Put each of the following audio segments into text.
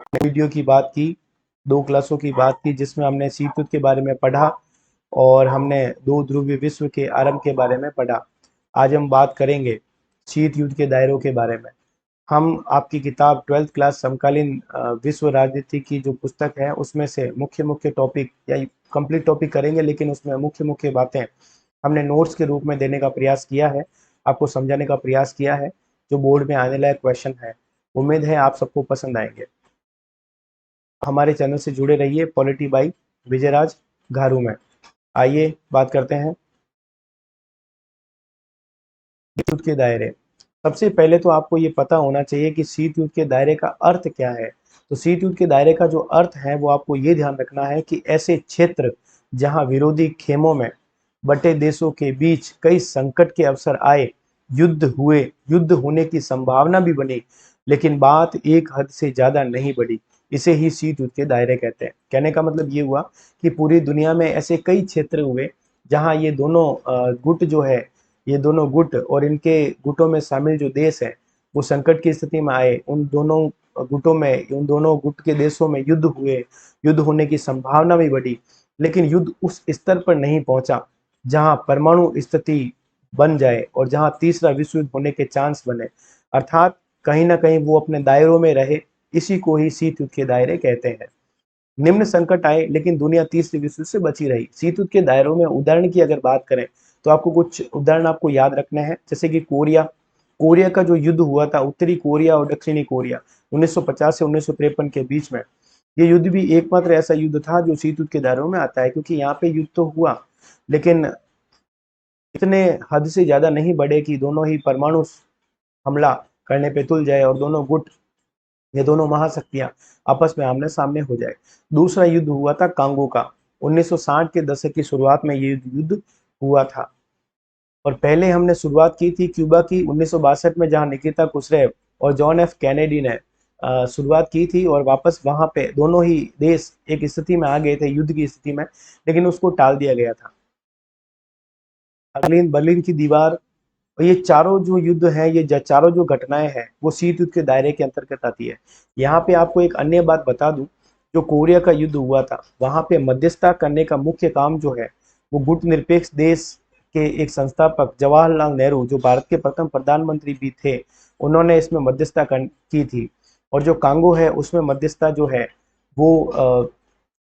Video की बात की, 2 क्लासों की बात की जिसमें हमने शीत युद्ध के बारे में पढ़ा और हमने 2 ध्रुवीय विश्व के आरंभ के बारे में पढ़ा। आज हम बात करेंगे शीत युद्ध के दायरों के बारे में। हम आपकी किताब 12th क्लास समकालीन विश्व राजनीति की जो पुस्तक है उसमें से मुख्य टॉपिक या कंप्लीट टॉपिक करेंगे, लेकिन उसमें मुख्य बातें हमने नोट्स के रूप में देने का प्रयास किया है, आपको समझाने का प्रयास किया है जो बोर्ड में आने लायक क्वेश्चन है। उम्मीद है आप सबको पसंद आएंगे। हमारे चैनल से जुड़े रहिए पॉलिटी बाई विजयराज घारू में। आइए बात करते हैं शीत युद्ध के दायरे। सबसे पहले तो आपको ये पता होना चाहिए कि शीत युद्ध के दायरे का अर्थ क्या है। तो शीत युद्ध के दायरे का जो अर्थ है वो आपको ये ध्यान रखना है कि ऐसे क्षेत्र जहां विरोधी खेमों में बटे देशों के बीच कई संकट के अवसर आए, युद्ध होने की संभावना भी बनी, लेकिन बात एक हद से ज्यादा नहीं बढ़ी, इसे ही शीत युद्ध के दायरे कहते हैं। कहने का मतलब ये हुआ कि पूरी दुनिया में ऐसे कई क्षेत्र हुए जहां ये दोनों गुट जो है, ये दोनों गुट और इनके गुटों में शामिल जो देश हैं वो संकट की स्थिति में आए। उन दोनों गुटों में, उन दोनों गुट के देशों में युद्ध हुए, युद्ध होने की संभावना भी बढ़ी, लेकिन युद्ध उस स्तर पर नहीं पहुंचा जहां परमाणु स्थिति बन जाए और जहां तीसरा विश्व युद्ध होने के चांस बने। अर्थात कहीं ना कहीं वो अपने दायरों में रहे। इसी को ही शीत युद्ध के दायरे कहते हैं। निम्न संकट आए लेकिन दुनिया तीसरे विश्व युद्ध से बची रही। शीत युद्ध के दायरों में उदाहरण की अगर बात करें तो आपको कुछ उदाहरण आपको याद रखने हैं, जैसे कि कोरिया कोरिया का जो युद्ध हुआ था, उत्तरी कोरिया और दक्षिणी कोरिया 1950 से 1953 के बीच में, ये युद्ध भी एकमात्र ऐसा युद्ध था जो शीत युद्ध के दायरों में आता है, क्योंकि यहाँ पे युद्ध तो हुआ लेकिन इतने हद से ज्यादा नहीं बढ़े कि दोनों ही परमाणु हमला करने पे तुल जाए और दोनों गुट, ये दोनों महाशक्तियां आपस में आमने सामने हो जाए। दूसरा युद्ध हुआ था कांगो का। 1960 के दशक की शुरुआत में ये युद्ध हुआ था। और पहले हमने शुरुआत की थी क्यूबा की 1962 में, जहां निकिता कुशरेव और जॉन एफ कैनेडी ने शुरुआत की थी और वापस वहां पे दोनों ही देश एक स्थिति में आ गए थे, युद्ध की स्थिति में, लेकिन उसको टाल दिया गया था। बर्लिन बर्लिन की दीवार और ये चारों जो युद्ध हैं, ये चारों जो घटनाएं हैं वो शीत युद्ध के दायरे के अंतर्गत आती है। यहाँ पे आपको एक अन्य बात बता दूं, जो कोरिया का युद्ध हुआ था वहां पे मध्यस्थता करने का मुख्य काम जो है वो गुट निरपेक्ष देश के एक संस्थापक जवाहरलाल नेहरू, जो भारत के प्रथम प्रधानमंत्री भी थे, उन्होंने इसमें मध्यस्थता की थी। और जो कांगो है उसमें मध्यस्थता जो है वो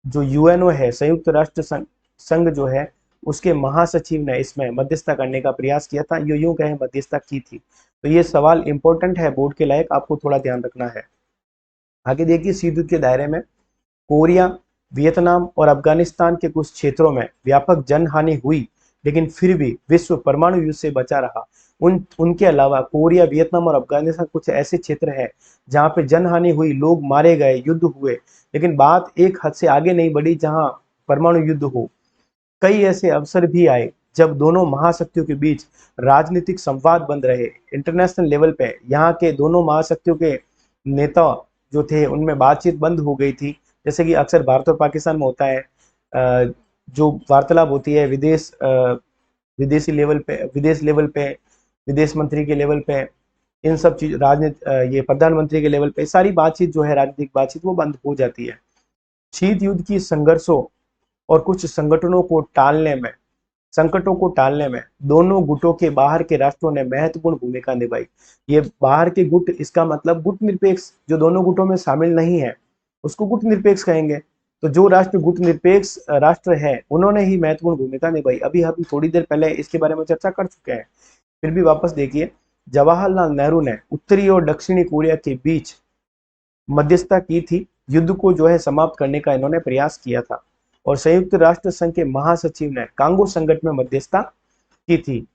जो यूएनओ है, संयुक्त राष्ट्र संघ जो है, उसके महासचिव ने इसमें मध्यस्थता करने का प्रयास किया था, यूं कहें मध्यस्थता की थी। तो ये सवाल इंपॉर्टेंट है, बोर्ड के लायक, आपको थोड़ा ध्यान रखना है। आगे देखिए, शीत युद्ध के दायरे में कोरिया, वियतनाम और अफगानिस्तान के कुछ क्षेत्रों में व्यापक जनहानि हुई, लेकिन फिर भी विश्व परमाणु युद्ध से बचा रहा। उनके अलावा कोरिया, वियतनाम और अफगानिस्तान कुछ ऐसे क्षेत्र हैं जहां पे जनहानि हुई, लोग मारे गए, युद्ध हुए, लेकिन बात एक हद से आगे नहीं बढ़ी जहां परमाणु युद्ध हो। कई ऐसे अवसर भी आए जब दोनों महाशक्तियों के बीच राजनीतिक संवाद बंद रहे। इंटरनेशनल लेवल पे यहाँ के दोनों महाशक्तियों के नेता जो थे उनमें बातचीत बंद हो गई थी, जैसे कि अक्सर भारत और पाकिस्तान में होता है। जो वार्तालाप होती है विदेशी लेवल पे, विदेश लेवल पे, विदेश मंत्री के लेवल पे, इन सब चीज, राजनीति, ये प्रधानमंत्री के लेवल पे सारी बातचीत जो है, राजनीतिक बातचीत, वो बंद हो जाती है। शीत युद्ध की संघर्षों और कुछ संकटों को टालने में दोनों गुटों के बाहर के राष्ट्रों ने महत्वपूर्ण भूमिका निभाई। ये बाहर के गुट, इसका मतलब गुट निरपेक्ष, जो दोनों गुटों में शामिल नहीं है उसको गुट निरपेक्ष कहेंगे। तो जो राष्ट्र गुट निरपेक्ष राष्ट्र है उन्होंने ही महत्वपूर्ण भूमिका निभाई। अभी हम थोड़ी देर पहले इसके बारे में चर्चा कर चुके हैं, फिर भी वापस देखिए। जवाहरलाल नेहरू ने उत्तरी और दक्षिणी कोरिया के बीच मध्यस्थता की थी, युद्ध को जो है समाप्त करने का इन्होंने प्रयास किया था। और संयुक्त राष्ट्र संघ के महासचिव ने कांगो संकट में मध्यस्थता की थी।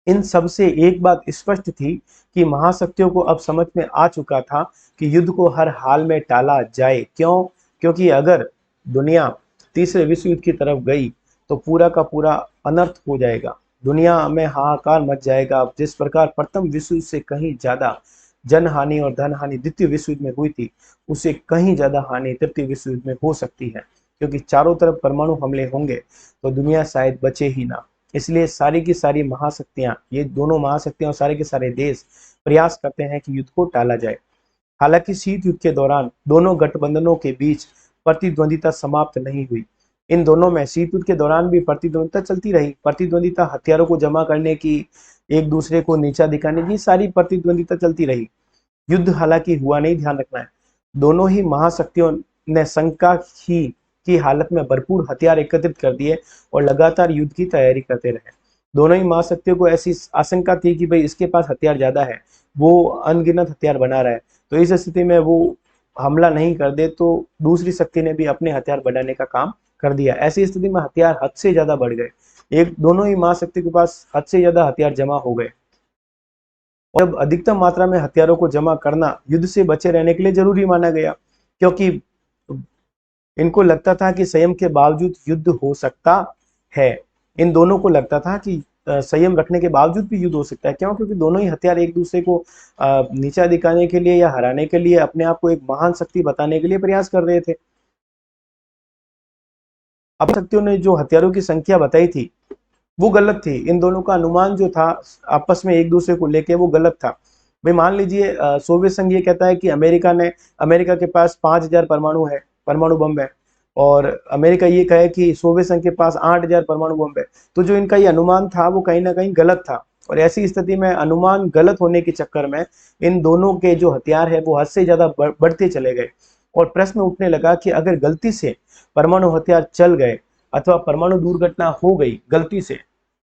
इन सब से एक बात स्पष्ट थी कि महाशक्तियों को अब समझ में आ चुका था कि युद्ध को हर हाल में टाला जाए। क्यों? क्योंकि अगर दुनिया तीसरे विश्व युद्ध की तरफ गई तो पूरा का पूरा अनर्थ हो जाएगा, दुनिया में हाहाकार मच जाएगा। जिस प्रकार प्रथम विश्व युद्ध से कहीं ज्यादा जन हानि और धन हानि द्वितीय विश्व युद्ध में हुई थी, उससे कहीं ज्यादा हानि तृतीय विश्व युद्ध में हो सकती है, क्योंकि चारों तरफ परमाणु हमले होंगे तो दुनिया शायद बचे ही ना। इसलिए सारी की सारी महाशक्तियां, ये दोनों महाशक्तियां और सारे के सारे देश प्रयास करते हैं कि युद्ध को टाला जाए। हालांकि शीत युद्ध के दौरान दोनों गठबंधनों के बीच प्रतिद्वंदिता समाप्त नहीं हुई। इन दोनों में शीत युद्ध के दौरान भी प्रतिद्वंदिता चलती रही। प्रतिद्वंदिता हथियारों को जमा करने की, एक दूसरे को नीचा दिखाने की, सारी प्रतिद्वंदिता चलती रही। युद्ध हालांकि हुआ नहीं, ध्यान रखना है। दोनों ही महाशक्तियों ने शंका की हालत में भरपूर हथियार एकत्रित कर दिए और लगातार युद्ध की तैयारी करते रहे। दोनों ही महाशक्तियों को ऐसी आशंका थी कि भाई इसके पास हथियार ज्यादा है, वो अनगिनत हथियार बना रहा है, तो इस स्थिति में वो हमला नहीं कर दे तो दूसरी शक्ति ने भी अपने हथियार बढ़ाने का काम कर दिया। ऐसी स्थिति में हथियार हद से ज्यादा बढ़ गए। एक दोनों ही महाशक्ति के पास हद से ज्यादा हथियार जमा हो गए। और अब अधिकतम मात्रा में हथियारों को जमा करना युद्ध से बचे रहने के लिए जरूरी माना गया, क्योंकि इनको लगता था कि संयम के बावजूद युद्ध हो सकता है। इन दोनों को लगता था कि संयम रखने के बावजूद भी युद्ध हो सकता है। क्यों? क्योंकि दोनों ही हथियार एक दूसरे को नीचा दिखाने के लिए या हराने के लिए, अपने आप को एक महान शक्ति बताने के लिए प्रयास कर रहे थे। अब शक्तियों ने जो हथियारों की संख्या बताई थी वो गलत थी। इन दोनों का अनुमान जो था आपस में एक दूसरे को लेके, वो गलत था। भाई मान लीजिए सोवियत संघ ये कहता है कि अमेरिका के पास 5,000 परमाणु बम है, और अमेरिका ये कहे कि सोवियत संघ के पास 8,000 परमाणु बम है। तो जो इनका ये अनुमान था वो कहीं ना कहीं गलत था, और ऐसी स्थिति में अनुमान गलत होने के चक्कर में इन दोनों के जो हथियार है वो हद से ज्यादा बढ़ते चले गए। और प्रश्न उठने लगा कि अगर गलती से परमाणु हथियार चल गए अथवा परमाणु दुर्घटना हो गई गलती से,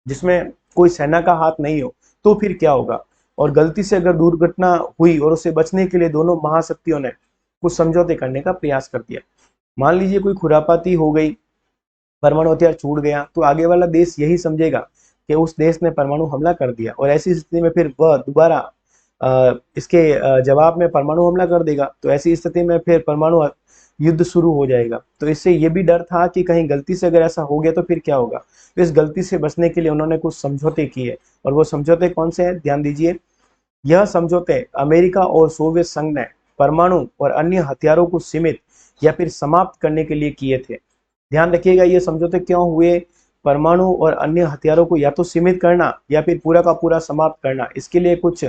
जिसमें कोई सेना का हाथ नहीं हो, तो फिर क्या होगा? और गलती से अगर दुर्घटना हुई और उससे बचने के लिए दोनों महाशक्तियों ने कुछ समझौते करने का प्रयास कर दिया। मान लीजिए कोई खुरापाती हो गई, परमाणु हथियार छूट गया, तो आगे वाला देश यही समझेगा कि उस देश ने परमाणु हमला कर दिया, और ऐसी स्थिति में फिर वह दोबारा इसके जवाब में परमाणु हमला कर देगा। तो ऐसी स्थिति में फिर परमाणु युद्ध शुरू हो जाएगा। तो इससे ये भी डर था कि कहीं गलती से अगर ऐसा हो गया तो फिर क्या होगा। तो इस गलती से बचने के लिए उन्होंने कुछ समझौते किए, और वो समझौते कौन से हैं, ध्यान दीजिए। यह समझौते अमेरिका और सोवियत संघ ने परमाणु और अन्य हथियारों को सीमित या फिर समाप्त करने के लिए किए थे। ध्यान रखिएगा, ये समझौते क्यों हुए? परमाणु और अन्य हथियारों को या तो सीमित करना या फिर पूरा का पूरा समाप्त करना, इसके लिए कुछ